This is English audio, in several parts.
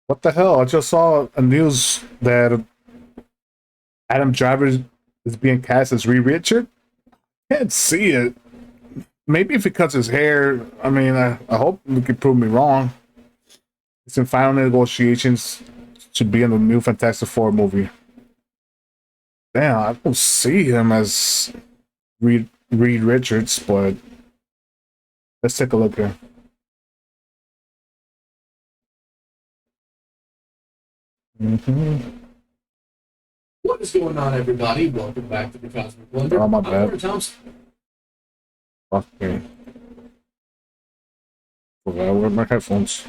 What the hell? I just saw a news that Adam Driver is being cast as Reed Richard. Can't see it. Maybe if he cuts his hair. I mean, I hope he can prove me wrong. It's in final negotiations to be in the new Fantastic Four movie. Damn, I don't see him as Reed Richards, but let's take a look here. What is going on, everybody? Welcome back to the Cosmic Wonder. Oh, my I'm bad. Warren Thompson. Okay. Forgot where my headphones.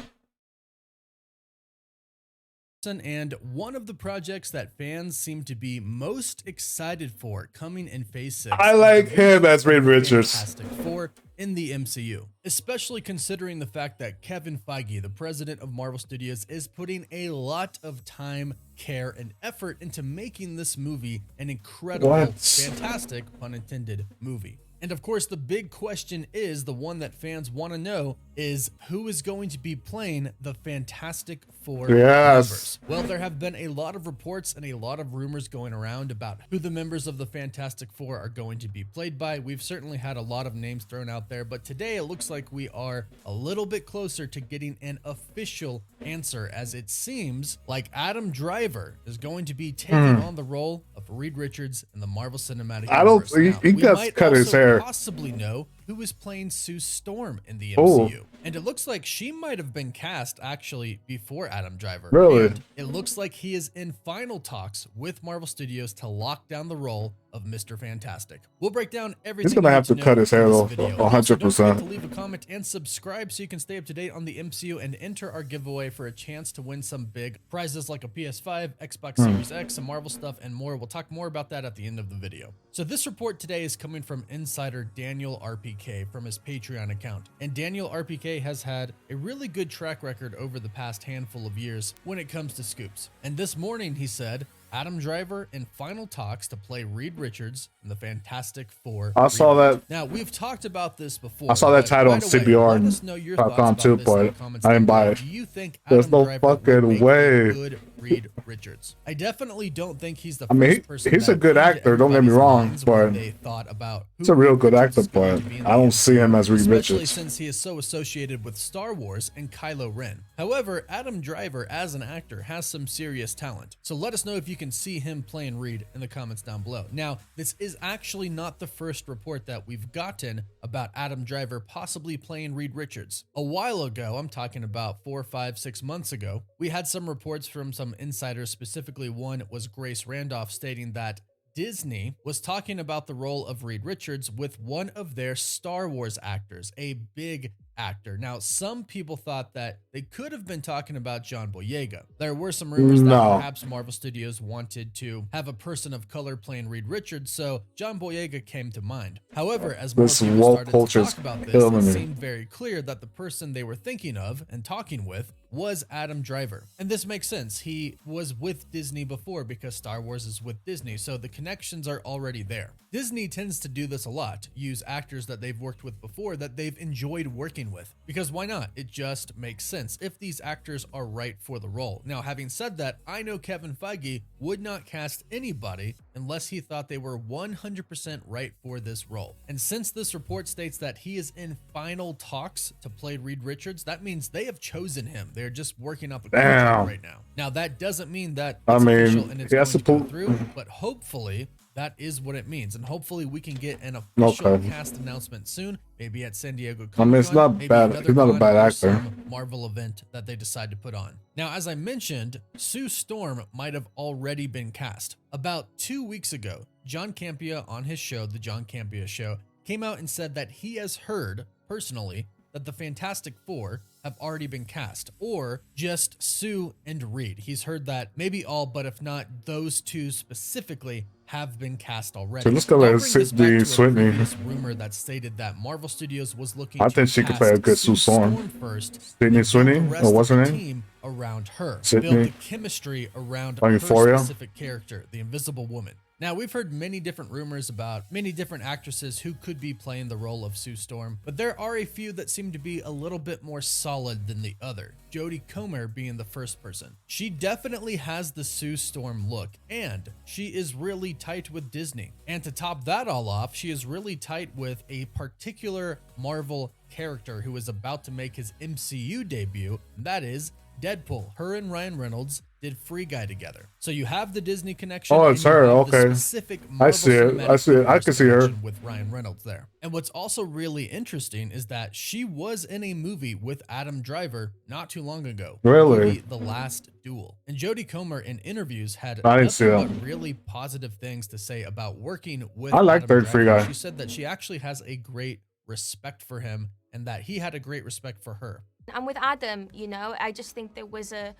And one of the projects that fans seem to be most excited for coming in Phase 6. I like him as Reed Richards. Fantastic Four in the MCU, especially considering the fact that Kevin Feige, the president of Marvel Studios, is putting a lot of time, care, and effort into making this movie an incredible, fantastic, pun intended, movie. And of course, the big question is, the one that fans want to know, is who is going to be playing the Fantastic Four members? Well, there have been a lot of reports and a lot of rumors going around about who the members of the Fantastic Four are going to be played by. We've certainly had a lot of names thrown out there, but today it looks like we are a little bit closer to getting an official answer, as it seems like Adam Driver is going to be taking on the role of Reed Richards in the Marvel Cinematic Universe. I don't. He got cut his hair. Possibly know who is playing Sue Storm in the MCU. And it looks like she might have been cast actually before Adam Driver. Really? And it looks like he is in final talks with Marvel Studios to lock down the role of Mr. Fantastic. We'll break down everything. He's gonna have to cut his hair though, 100%. Don't forget to leave a comment and subscribe so you can stay up to date on the MCU and enter our giveaway for a chance to win some big prizes like a PS5, Xbox Series X, some Marvel stuff, and more. We'll talk more about that at the end of the video. So this report today is coming from insider Daniel RPK from his Patreon account. And Daniel RPK has had a really good track record over the past handful of years when it comes to scoops. And this morning he said, Adam Driver in final talks to play Reed Richards in the Fantastic Four. I saw that. Now, we've talked about this before. I saw that title on CBR.com too, but I didn't buy it. Do you think There's Adam no Driver fucking would make way. a good Reed Richards? I definitely don't think he's the I mean, first person he's a that good came to actor, don't get me everybody's wrong, minds when but they thought about he's a real good actor, but I don't see him as Reed especially Richards. since he is so associated with Star Wars and Kylo Ren. However, Adam Driver as an actor has some serious talent. So let us know if you can see him playing Reed in the comments down below. Now, this is actually not the first report that we've gotten about Adam Driver possibly playing Reed Richards. A while ago, I'm talking about 4, 5, 6 months ago, we had some reports from some insiders, specifically one was Grace Randolph, stating that Disney was talking about the role of Reed Richards with one of their Star Wars actors, a big actor. Now, some people thought that they could have been talking about John Boyega. There were some rumors that perhaps Marvel Studios wanted to have a person of color playing Reed Richards, so John Boyega came to mind. However, as more people started to talk about this, it seemed very clear that the person they were thinking of and talking with was Adam Driver. And this makes sense. He was with Disney before because Star Wars is with Disney, so the connections are already there. Disney tends to do this a lot, use actors that they've worked with before that they've enjoyed working with, because why not? It just makes sense if these actors are right for the role. Now, having said that, I know Kevin Feige would not cast anybody unless he thought they were 100% right for this role. And since this report states that he is in final talks to play Reed Richards, that means they have chosen him. They're just working up a contract right now. Now, that doesn't mean that it's official and it's going to go through, but hopefully that is what it means. And hopefully we can get an official cast announcement soon, maybe at San Diego Comic-Con. I mean, it's not bad. He's not a bad actor. Marvel event that they decide to put on. Now, as I mentioned, Sue Storm might have already been cast. About 2 weeks ago, John Campea on his show, The John Campea Show, came out and said that he has heard, personally, that the Fantastic Four have already been cast, or just Sue and Reed. He's heard that maybe all, but if not, those two specifically have been cast already. So let's go ahead and Switney. Rumor that stated that Marvel Studios was looking I think she could play a good Sue Storm first. Sydney Sweeney, or what's her name? Team around her. Sydney. Build the chemistry around her Euphoria. specific character, the Invisible Woman. Now, we've heard many different rumors about many different actresses who could be playing the role of Sue Storm, but there are a few that seem to be a little bit more solid than the other, Jodie Comer being the first person. She definitely has the Sue Storm look, and she is really tight with Disney. And to top that all off, she is really tight with a particular Marvel character who is about to make his MCU debut, and that is Deadpool. Her and Ryan Reynolds did Free Guy together. So you have the Disney connection. Oh, it's and you her. have the Okay. specific I Marvel see it. I see it. I Cinematic can see her. connection with Ryan Reynolds there. And what's also really interesting is that she was in a movie with Adam Driver not too long ago. Really? The movie The Last Duel. And Jodie Comer in interviews had I didn't see nothing that. but really positive things to say about working with I like Adam Third Free Driver. Guy. She said that she actually has a great respect for him and that he had a great respect for her. And with Adam, you know, I just think there was a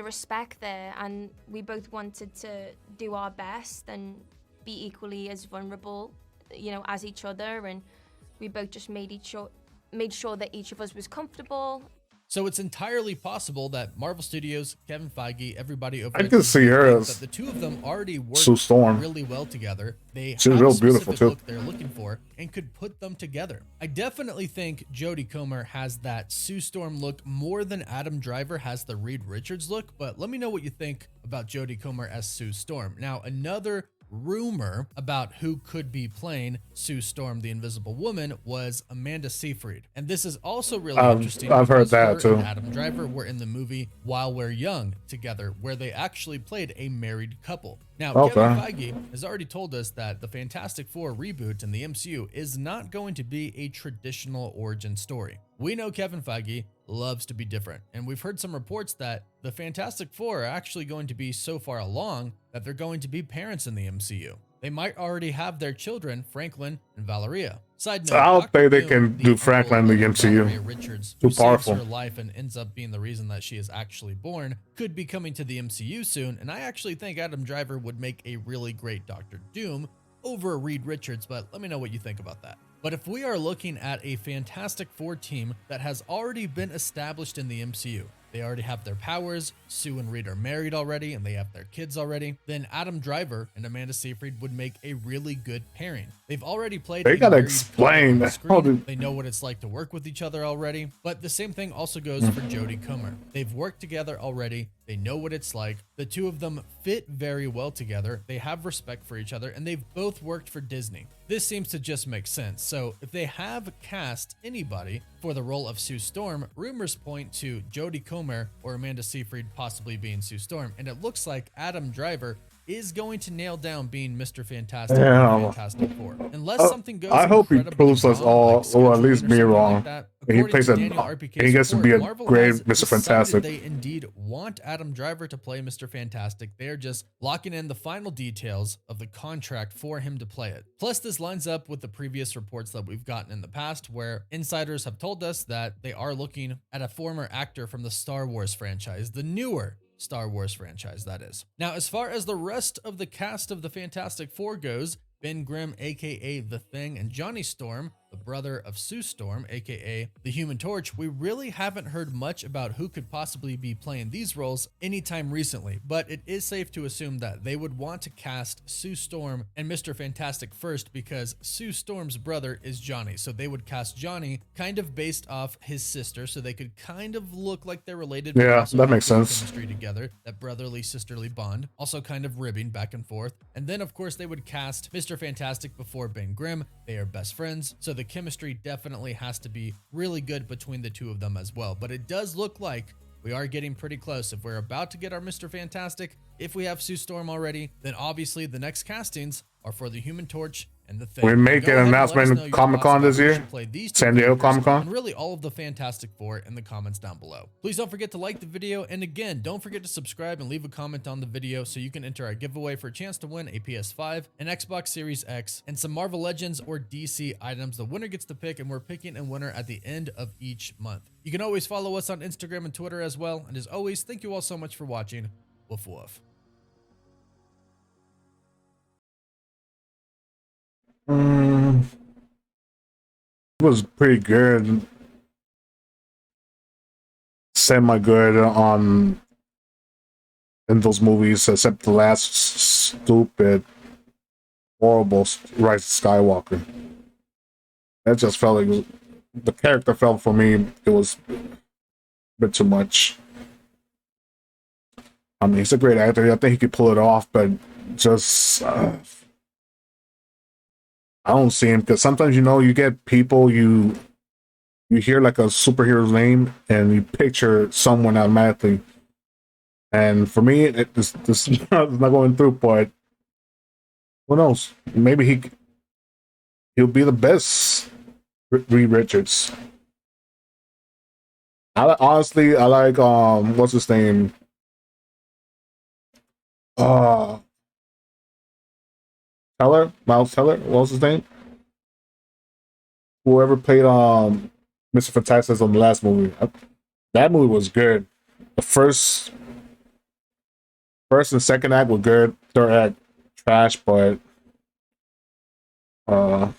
respect there, and we both wanted to do our best and be equally as vulnerable, you know, as each other, and we both just made sure that each of us was comfortable. So it's entirely possible that Marvel Studios, Kevin Feige, everybody over I at can Disney see her think as that the two of them already work Sue Storm. really well together. They She's have real a specific beautiful, too. look they're looking for and could put them together. I definitely think Jodie Comer has that Sue Storm look more than Adam Driver has the Reed Richards look, but let me know what you think about Jodie Comer as Sue Storm. Now, another rumor about who could be playing Sue Storm, the Invisible Woman, was Amanda Seyfried. And this is also really interesting. I've heard because that, her too. and Adam Driver were in the movie While We're Young together, where they actually played a married couple. Now, Okay. Kevin Feige has already told us that the Fantastic Four reboot in the MCU is not going to be a traditional origin story. We know Kevin Feige loves to be different, and we've heard some reports that the Fantastic Four are actually going to be so far along that they're going to be parents in the MCU. They might already have their children, Franklin and Valeria. Side note, I don't Dr. think they Doom, can the do Franklin in the uncle of MCU. Valeria Richards, Too who powerful. saves her life and ends up being the reason that she is actually born, could be coming to the MCU soon, and I actually think Adam Driver would make a really great Dr. Doom over Reed Richards, but let me know what you think about that. But if we are looking at a Fantastic Four team that has already been established in the MCU, they already have their powers, Sue and Reed are married already, and they have their kids already, then Adam Driver and Amanda Seyfried would make a really good pairing. They've already played They a gotta married explain couple on that. screen. How did- They know what it's like to work with each other already, but the same thing also goes for Jodie Comer. They've worked together already. They know what it's like. The two of them fit very well together. They have respect for each other, and they've both worked for Disney. This seems to just make sense. So if they have cast anybody for the role of Sue Storm, rumors point to Jodie Comer or Amanda Seyfried possibly being Sue Storm, and it looks like Adam Driver is going to nail down being Mr. Fantastic in Yeah. Fantastic Four. Unless something goes I hope he incredibly proves us wrong, all, like or at scheduling least or me something wrong. like that, And he according plays to a- Daniel and RPK's he gets to report, be a Marvel great has Mr. decided Fantastic. They indeed want Adam Driver to play Mr. Fantastic. They are just locking in the final details of the contract for him to play it. Plus, this lines up with the previous reports that we've gotten in the past, where insiders have told us that they are looking at a former actor from the Star Wars franchise, the newer Star Wars franchise, that is. Now, as far as the rest of the cast of the Fantastic Four goes, Ben Grimm, aka The Thing, and Johnny Storm, the brother of Sue Storm, aka the Human Torch, we really haven't heard much about who could possibly be playing these roles anytime recently, but it is safe to assume that they would want to cast Sue Storm and Mr. Fantastic first because Sue Storm's brother is Johnny, so they would cast Johnny kind of based off his sister, so they could kind of look like they're related. but Yeah, also that have makes good sense. Chemistry together, that brotherly sisterly bond, also kind of ribbing back and forth. And then of course they would cast Mr. Fantastic before Ben Grimm. They are best friends, so the chemistry definitely has to be really good between the two of them as well. But it does look like we are getting pretty close. If we're about to get our Mr. Fantastic, if we have Sue Storm already, then obviously the next castings are for the Human Torch and the Thing. We may Go get ahead an and let us announcement know at your Comic-Con thoughts this about who year. should play these two San Diego characters Comic-Con. and really all of the Fantastic Four in the comments down below. Please don't forget to like the video, and again, don't forget to subscribe and leave a comment on the video so you can enter our giveaway for a chance to win a PS5, an Xbox Series X, and some Marvel Legends or DC items. The winner gets to pick, and we're picking a winner at the end of each month. You can always follow us on Instagram and Twitter as well, and as always, thank you all so much for watching. Woof woof. It was pretty good. Semi good on in those movies, except the last stupid horrible Rise of Skywalker. It just felt like the character felt for me. It was a bit too much. I mean, he's a great actor. I think he could pull it off, but just I don't see him because sometimes you get people you hear like a superhero's name and you picture someone automatically. And for me, this is not going through. But who knows? Maybe he'll be the best Reed Richards. Honestly, I like what's his name? Miles Teller. What was his name? Whoever played Mr. Fantastic on the last movie. That movie was good. The first and second act were good. Third act trash, but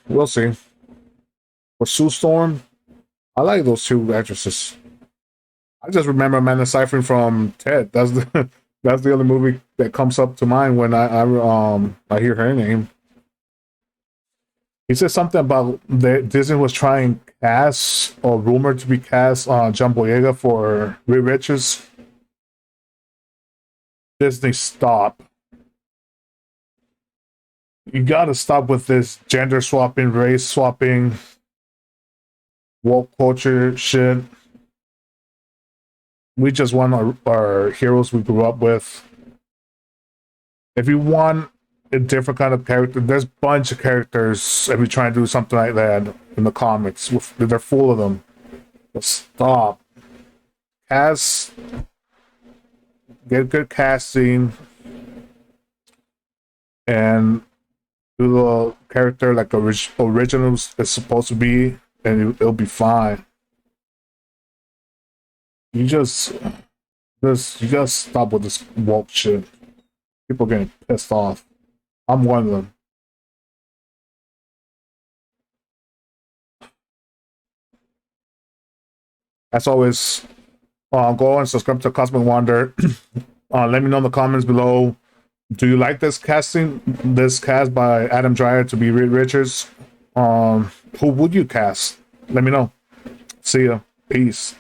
we'll see. For Sue Storm, I like those two actresses. I just remember Amanda Seyfried from Ted. That's the that's the only movie that comes up to mind when I hear her name. He said something about Disney was trying to cast or rumored to be cast John Boyega for Reed Richards. Disney, stop. You gotta stop with this gender swapping, race swapping, woke culture shit. We just want our heroes we grew up with. If you want a different kind of character, there's a bunch of characters. If you try and do something like that in the comics, they're full of them. But stop. Get good casting, and do the character like original is supposed to be, and it'll be fine. You just stop with this woke shit. People getting pissed off. I'm one of them. As always, go and subscribe to Cosmic Wander. Let me know in the comments below. Do you like this casting? This cast by Adam Driver to be Reed Richards? Who would you cast? Let me know. See ya. Peace.